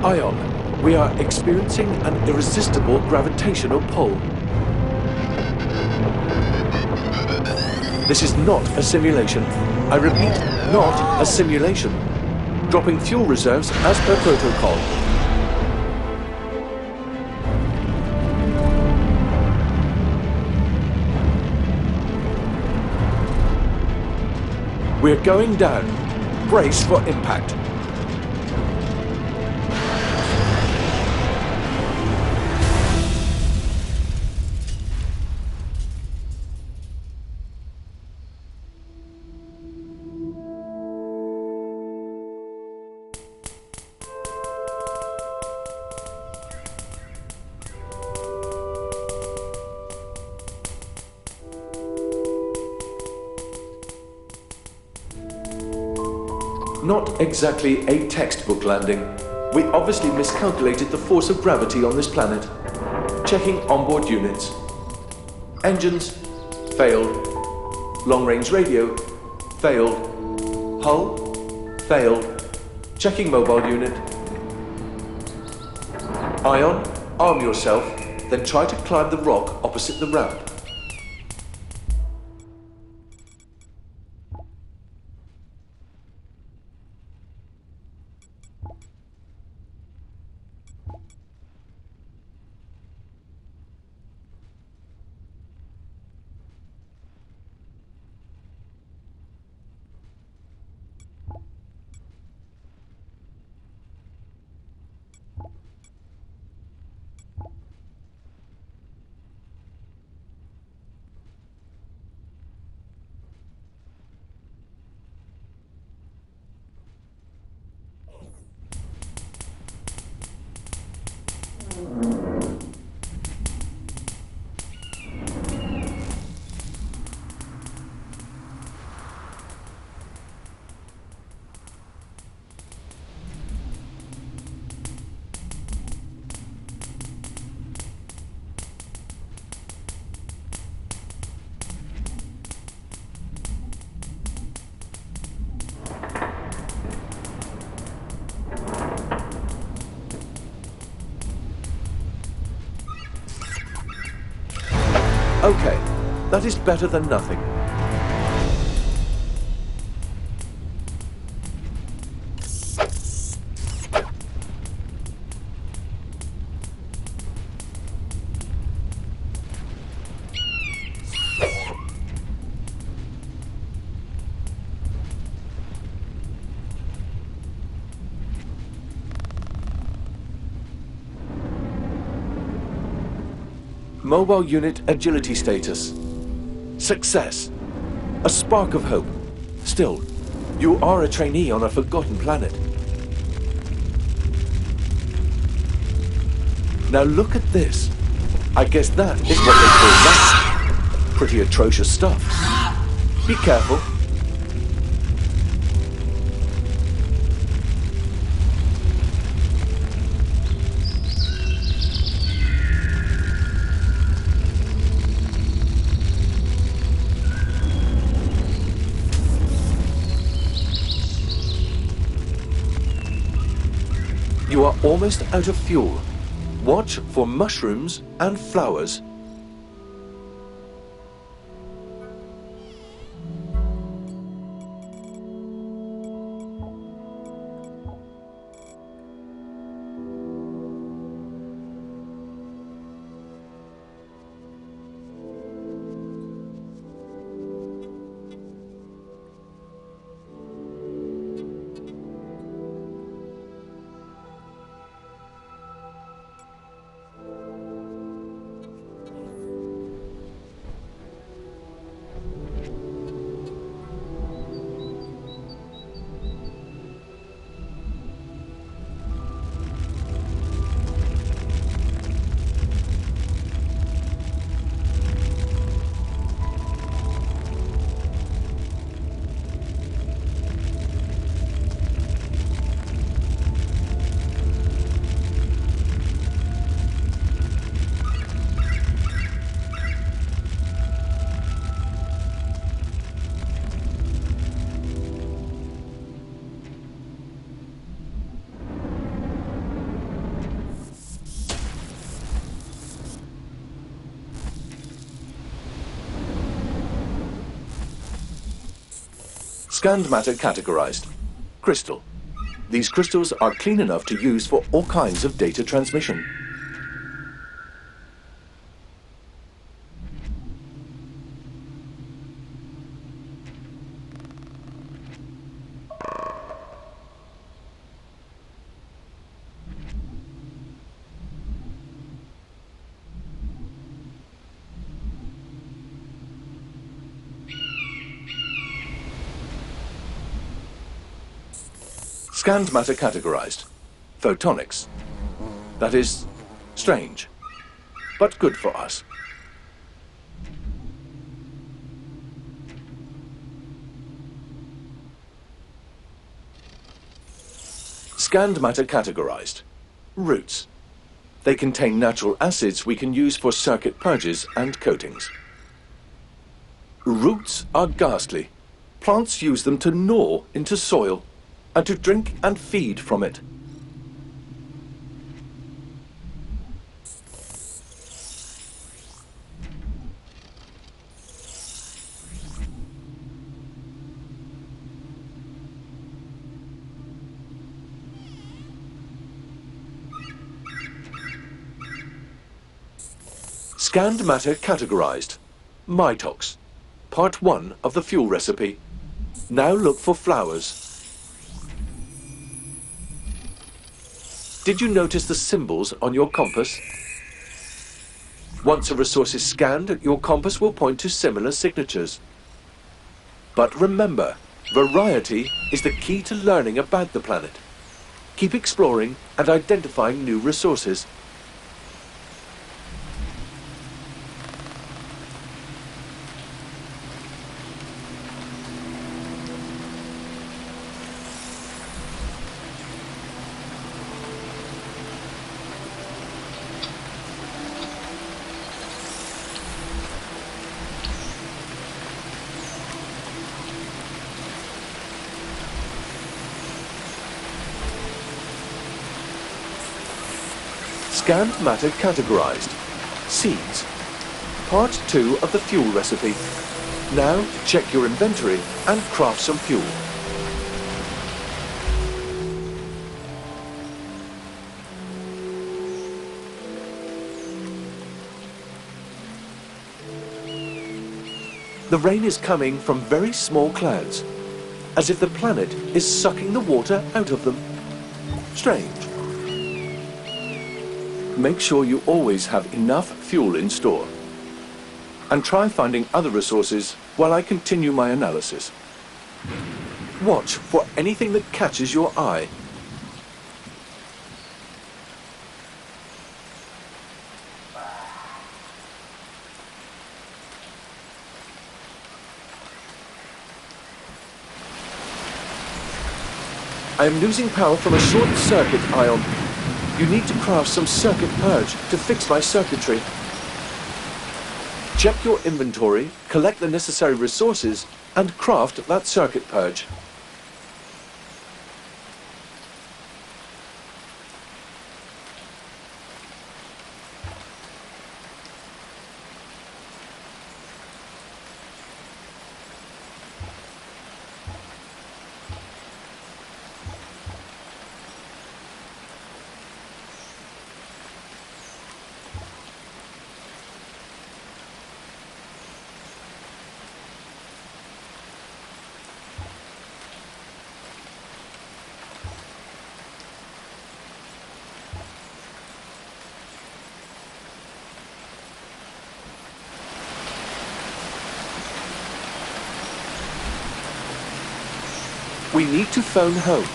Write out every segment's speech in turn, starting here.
Ion, we are experiencing an irresistible gravitational pull. This is not a simulation. I repeat, not a simulation. Dropping fuel reserves as per protocol. We're going down. Brace for impact. Not exactly a textbook landing. We obviously miscalculated the force of gravity on this planet. Checking onboard units. Engines, failed. Long-range radio, failed. Hull, failed. Checking mobile unit. Ion, arm yourself, then try to climb the rock opposite the ramp. Okay, that is better than nothing. Mobile unit agility status. Success. A spark of hope. Still, you are a trainee on a forgotten planet. Now look at this. I guess that is what they call that. Pretty atrocious stuff. Be careful. You are almost out of fuel. Watch for mushrooms and flowers. Scanned matter categorized. Crystal. These crystals are clean enough to use for all kinds of data transmission. Scanned matter categorized. Photonics. That is strange, but good for us. Scanned matter categorized. Roots. They contain natural acids we can use for circuit purges and coatings. Roots are ghastly. Plants use them to gnaw into soil and to drink and feed from it. Scanned matter categorized. Mitox. Part 1 of the fuel recipe. Now look for flowers. Did you notice the symbols on your compass? Once a resource is scanned, your compass will point to similar signatures. But remember, variety is the key to learning about the planet. Keep exploring and identifying new resources. Scanned matter categorized. Seeds. Part 2 of the fuel recipe. Now check your inventory and craft some fuel. The rain is coming from very small clouds, as if the planet is sucking the water out of them. Strange. Make sure you always have enough fuel in store. And try finding other resources while I continue my analysis. Watch for anything that catches your eye. I am losing power from a short circuit ion. You need to craft some circuit purge to fix my circuitry. Check your inventory, collect the necessary resources, and craft that circuit purge. We need to phone home.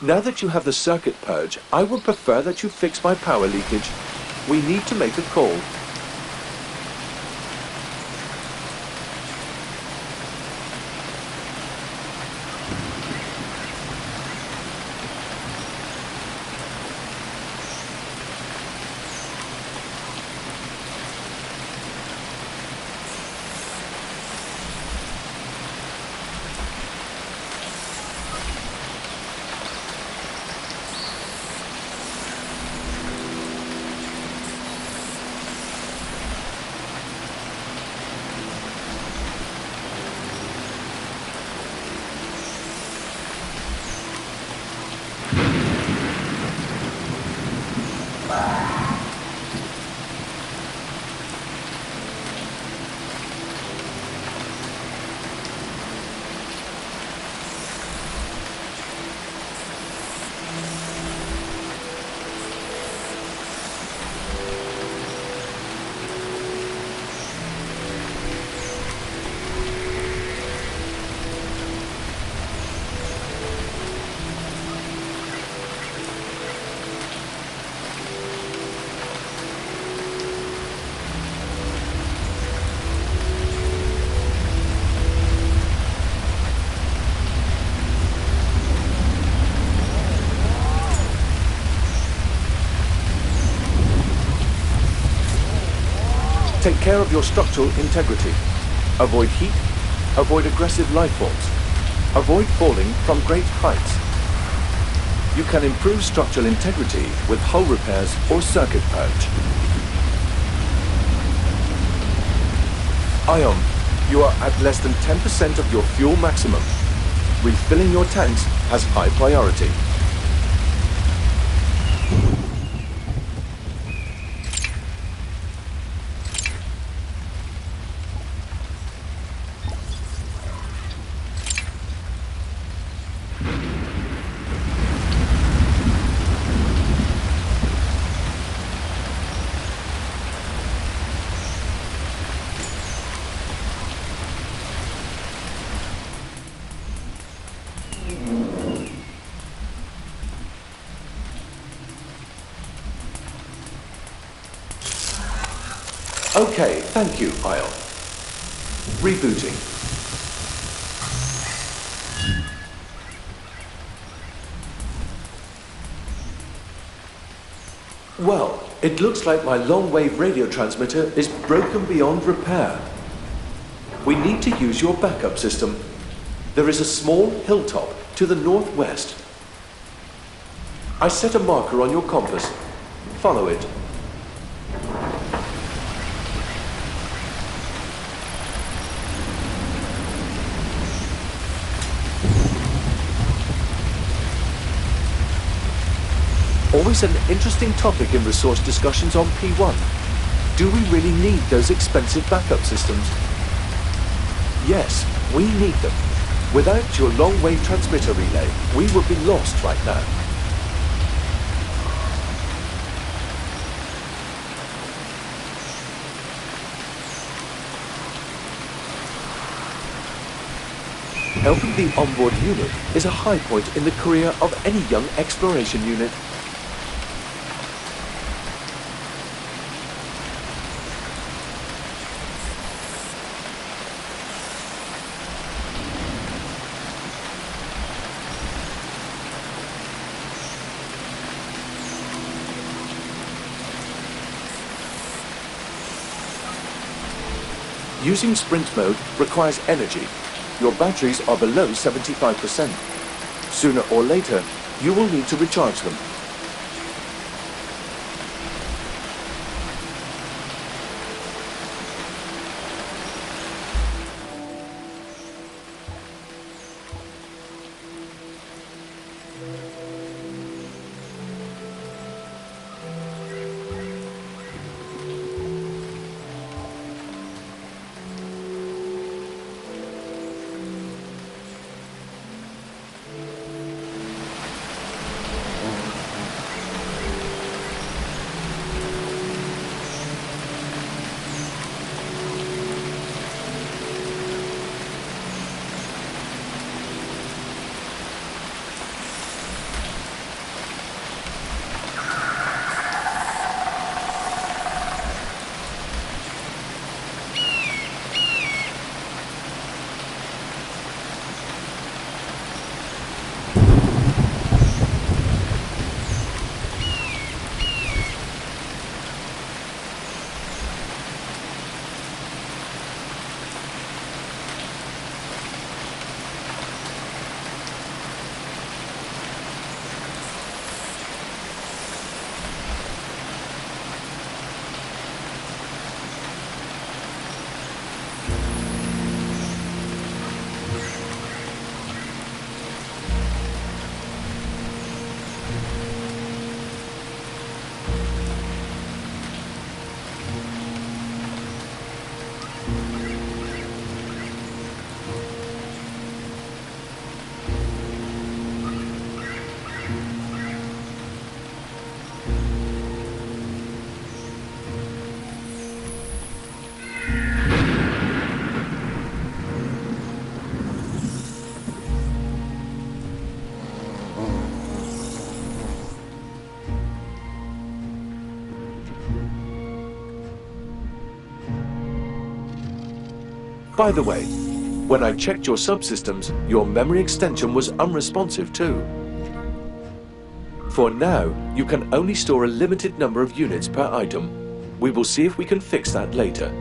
Now that you have the circuit purge, I would prefer that you fix my power leakage. We need to make a call. Take care of your structural integrity. Avoid heat. Avoid aggressive life forms. Avoid falling from great heights. You can improve structural integrity with hull repairs or circuit purge. Ion, you are at less than 10% of your fuel maximum. Refilling your tanks has high priority. Okay, thank you, Ion. Rebooting. Well, it looks like my long-wave radio transmitter is broken beyond repair. We need to use your backup system. There is a small hilltop to the northwest. I set a marker on your compass. Follow it. Always an interesting topic in resource discussions on P1. Do we really need those expensive backup systems? Yes, we need them. Without your long-wave transmitter relay, we would be lost right now. Helping the onboard unit is a high point in the career of any young exploration unit. Using sprint mode requires energy. Your batteries are below 75%. Sooner or later, you will need to recharge them. By the way, when I checked your subsystems, your memory extension was unresponsive too. For now, you can only store a limited number of units per item. We will see if we can fix that later.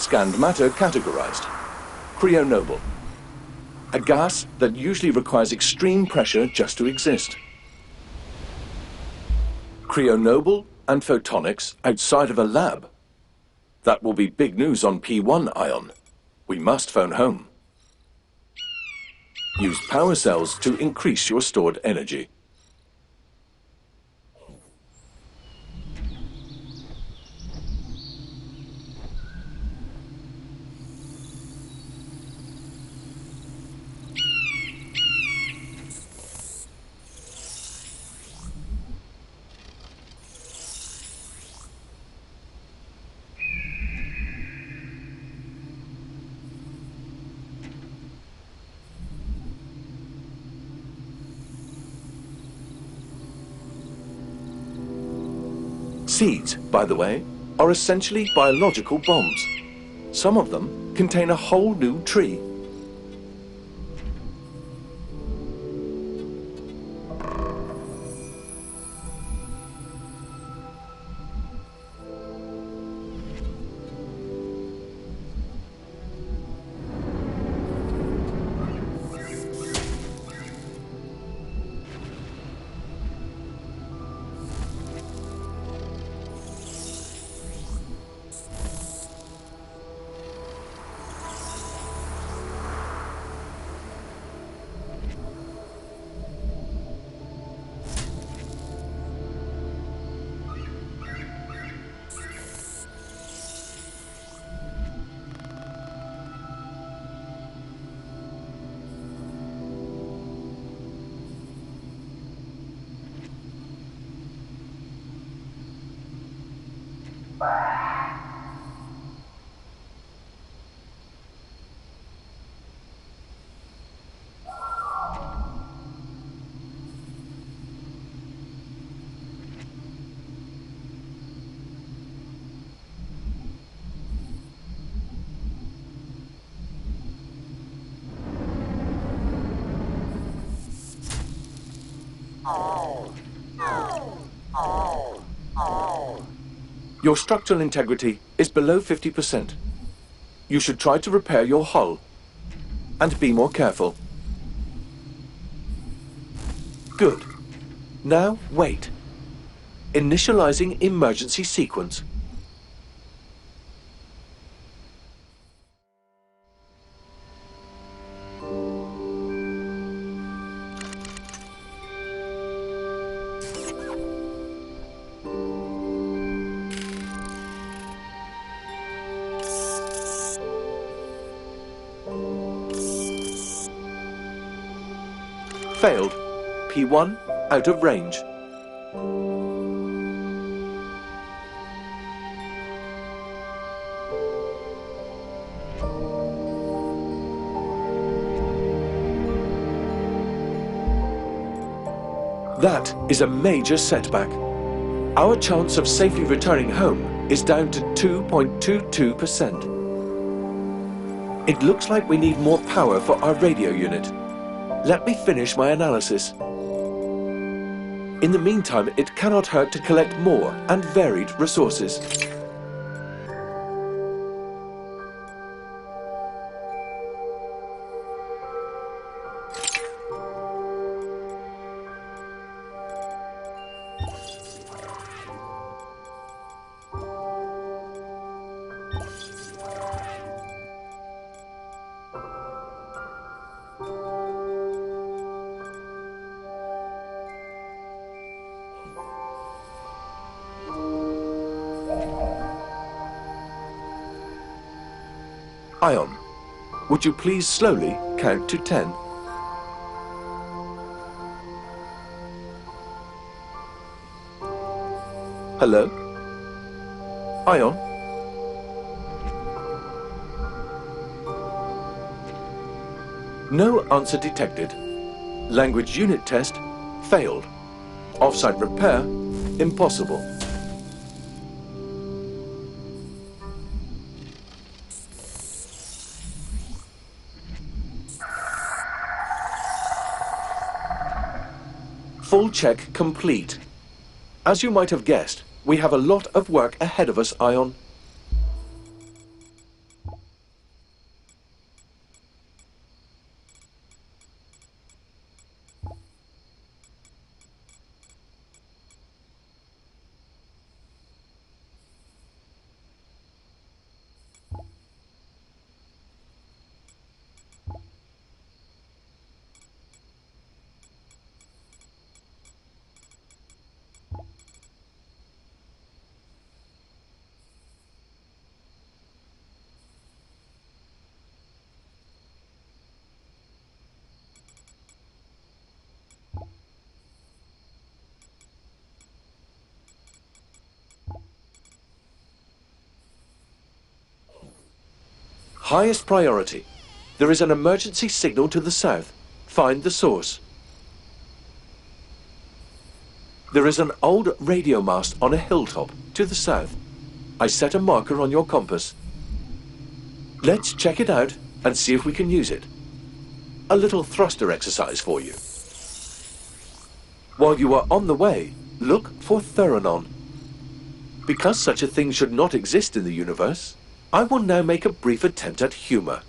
Scanned matter categorized. Cryonoble. A gas that usually requires extreme pressure just to exist. Cryonoble and photonics outside of a lab. That will be big news on P1 ion. We must phone home. Use power cells to increase your stored energy. Seeds, by the way, are essentially biological bombs. Some of them contain a whole new tree. Your structural integrity is below 50%. You should try to repair your hull and be more careful. Good. Now wait. Initializing emergency sequence. Failed. P1 out of range. That is a major setback. Our chance of safely returning home is down to 2.22%. It looks like we need more power for our radio unit. Let me finish my analysis. In the meantime, it cannot hurt to collect more and varied resources. Ion, would you please slowly count to 10? Hello? Ion? No answer detected. Language unit test failed. Offsite repair impossible. Full check complete. As you might have guessed, we have a lot of work ahead of us, Ion. Highest priority. There is an emergency signal to the south. Find the source. There is an old radio mast on a hilltop to the south. I set a marker on your compass. Let's check it out and see if we can use it. A little thruster exercise for you. While you are on the way, look for Theranon. Because such a thing should not exist in the universe, I will now make a brief attempt at humor.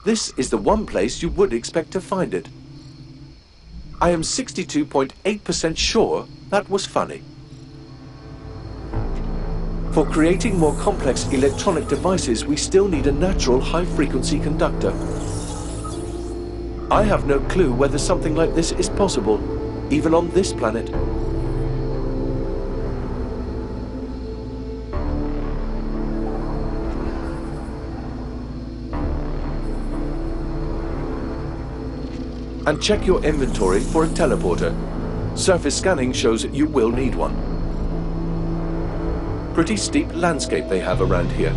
This is the one place you would expect to find it. I am 62.8% sure that was funny. For creating more complex electronic devices, we still need a natural high-frequency conductor. I have no clue whether something like this is possible, even on this planet. And check your inventory for a teleporter. Surface scanning shows you will need one. Pretty steep landscape they have around here.